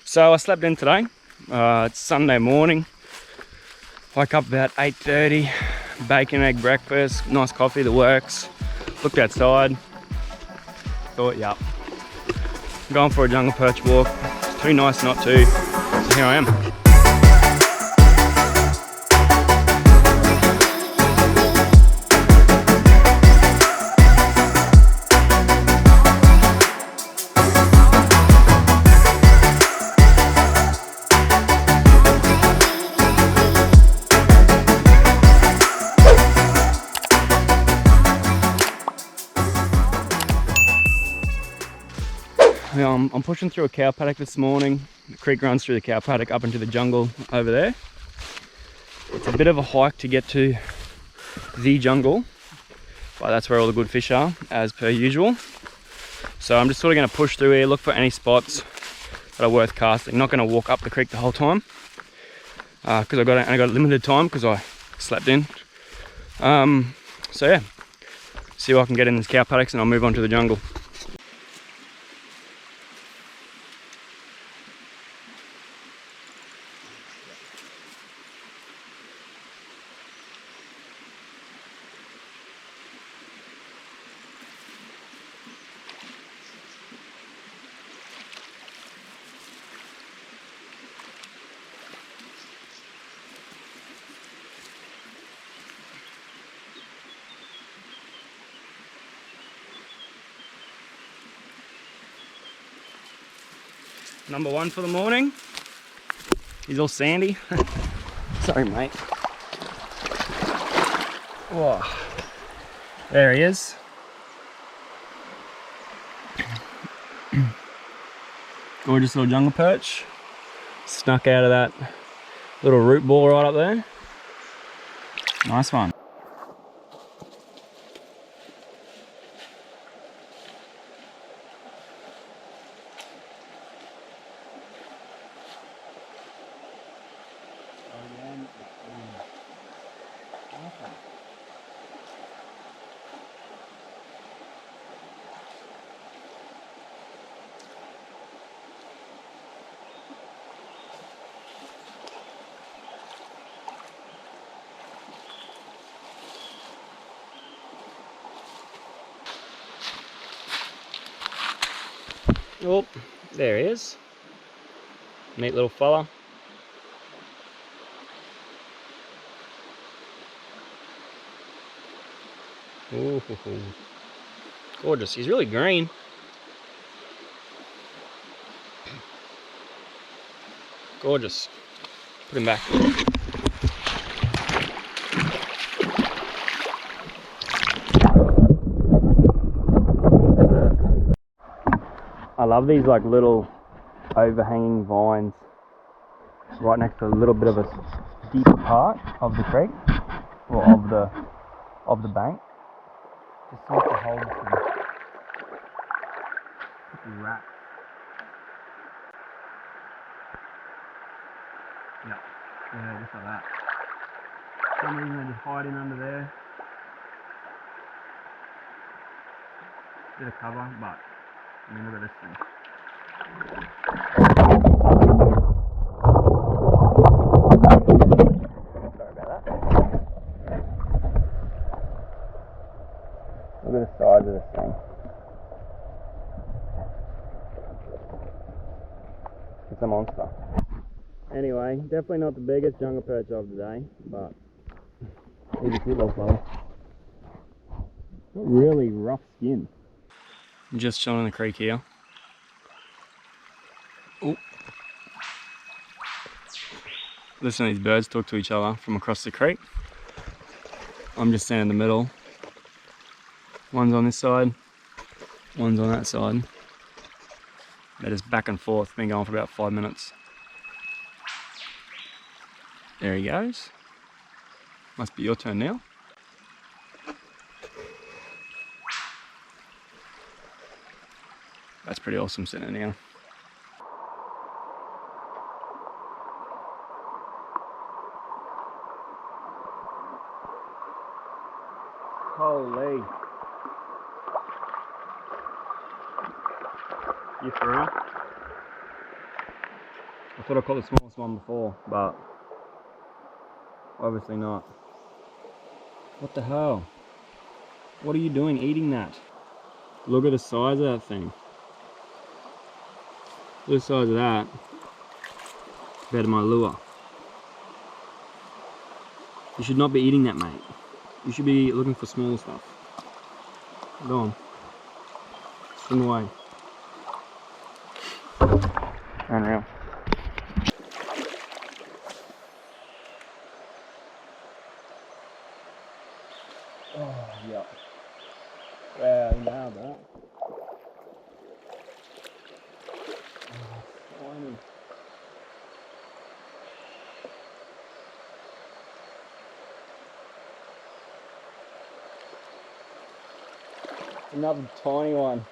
So I slept in today. It's Sunday morning. Woke up about 8:30. Bacon, egg breakfast, nice coffee, the works. Looked outside. Thought, yeah, going for a jungle perch walk. It's too nice not to. So here I am. I'm pushing through a cow paddock this morning. The creek runs through the cow paddock up into the jungle over there. It's a bit of a hike to get to the jungle, but that's where all the good fish are, as per usual. So I'm just sort of going to push through here, look for any spots that are worth casting. Not going to walk up the creek the whole time, because I only got limited time because I slept in. So yeah, see if I can get in this cow paddocks and I'll move on to the jungle. Number one for the morning. He's all sandy. Sorry, mate. Whoa. There he is. Gorgeous little jungle perch. Snuck out of that little root ball right up there. Nice one. Oh, there he is. Neat little fella. Ooh, gorgeous. He's really green. Gorgeous. Put him back. I love these like little overhanging vines right next to a little bit of a deeper part of the creek or of the bank. Just seems to hold some wrap. Yeah, just like that. For some reason they just hide in under there. Bit of cover, but I mean, look at this thing. Sorry about that. Look at the size of this thing. It's a monster. Anyway, definitely not the biggest jungle perch of the day, but he's a cute little fella. Got really rough skin. I'm just chilling in the creek here. Ooh. Listen to these birds talk to each other from across the creek. I'm just standing in the middle. One's on this side, one's on that side. They're just back and forth, been going for about 5 minutes. There he goes. Must be your turn now. That's pretty awesome sitting in here. Holy. You for real? I thought I caught the smallest one before, but obviously not. What the hell? What are you doing eating that? Look at the size of that thing. Look at the size of that compared to my lure. You should not be eating that, mate. You should be looking for smaller stuff. Go on. Swim away. Unreal. Oh, yeah. Wow, you nailed that. Oh, tiny. Another tiny one.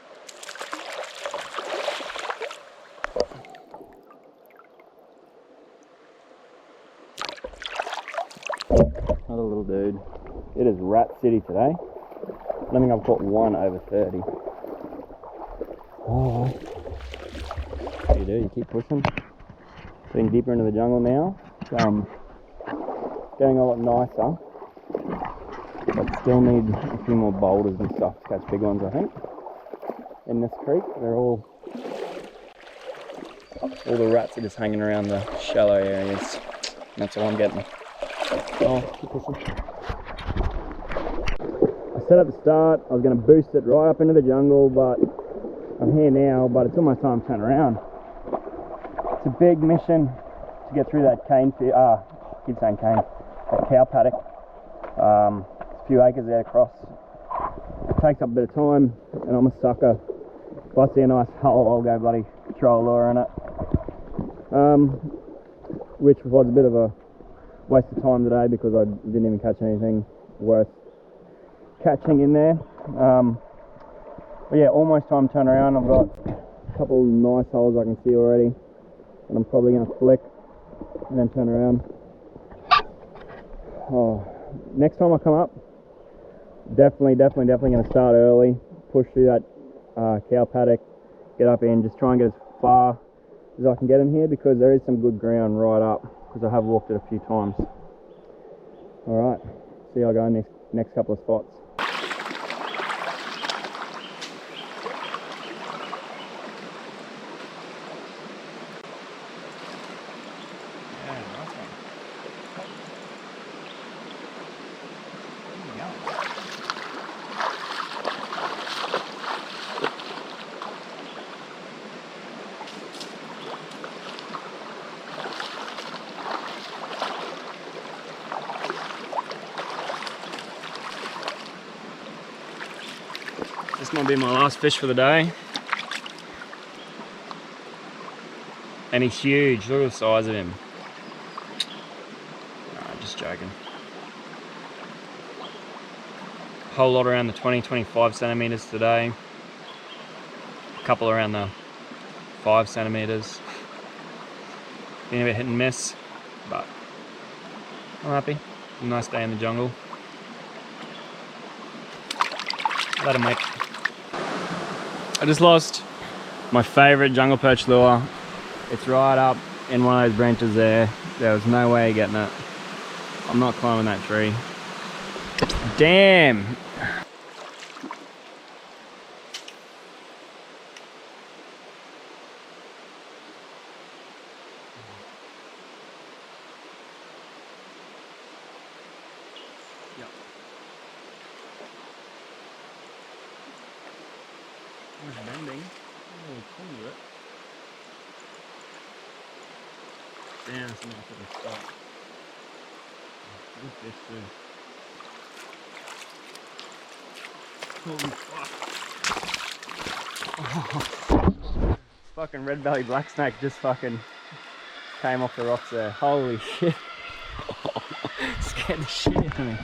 Another little dude. It is rat city today. I don't think I've caught one over 30. Oh. What do you do? You keep pushing. Getting deeper into the jungle now. Getting a lot nicer. But still need a few more boulders and stuff to catch big ones, I think. In this creek, they're all the rats are just hanging around the shallow areas. And that's all I'm getting. Oh, keep pushing. I set up the start, I was going to boost it right up into the jungle, but I'm here now, but it's almost time to turn around. It's a big mission to get through that cane field, I keep saying cane, that cow paddock. It's a few acres there to cross. It takes up a bit of time, and I'm a sucker. If I see a nice hole, I'll go bloody throw a lure in it. Which was a bit of a waste of time today because I didn't even catch anything worth catching in there. But yeah, almost time to turn around. I've got a couple of nice holes I can see already, and I'm probably going to flick and then turn around. Oh, next time I come up, definitely going to start early, push through that cow paddock, get up in, just try and get as far as I can get in here because there is some good ground right up because I have walked it a few times. Alright, see how I go in next couple of spots. This might be my last fish for the day. And he's huge, look at the size of him. Nah, just joking. Whole lot around the 20-25 centimeters today. A couple around the 5 centimeters. Been a bit hit and miss, but I'm happy. Nice day in the jungle. Let him make. I just lost my favourite jungle perch lure. It's right up in one of those branches there. There was no way of getting it. I'm not climbing that tree. Damn! Yep. It's bending. Oh, cool, it. Damn, that's enough of a spot. Good fish too. Holy fuck. Oh. Fucking red belly black snake just fucking came off the rocks there. Holy shit. Scared the shit out of me.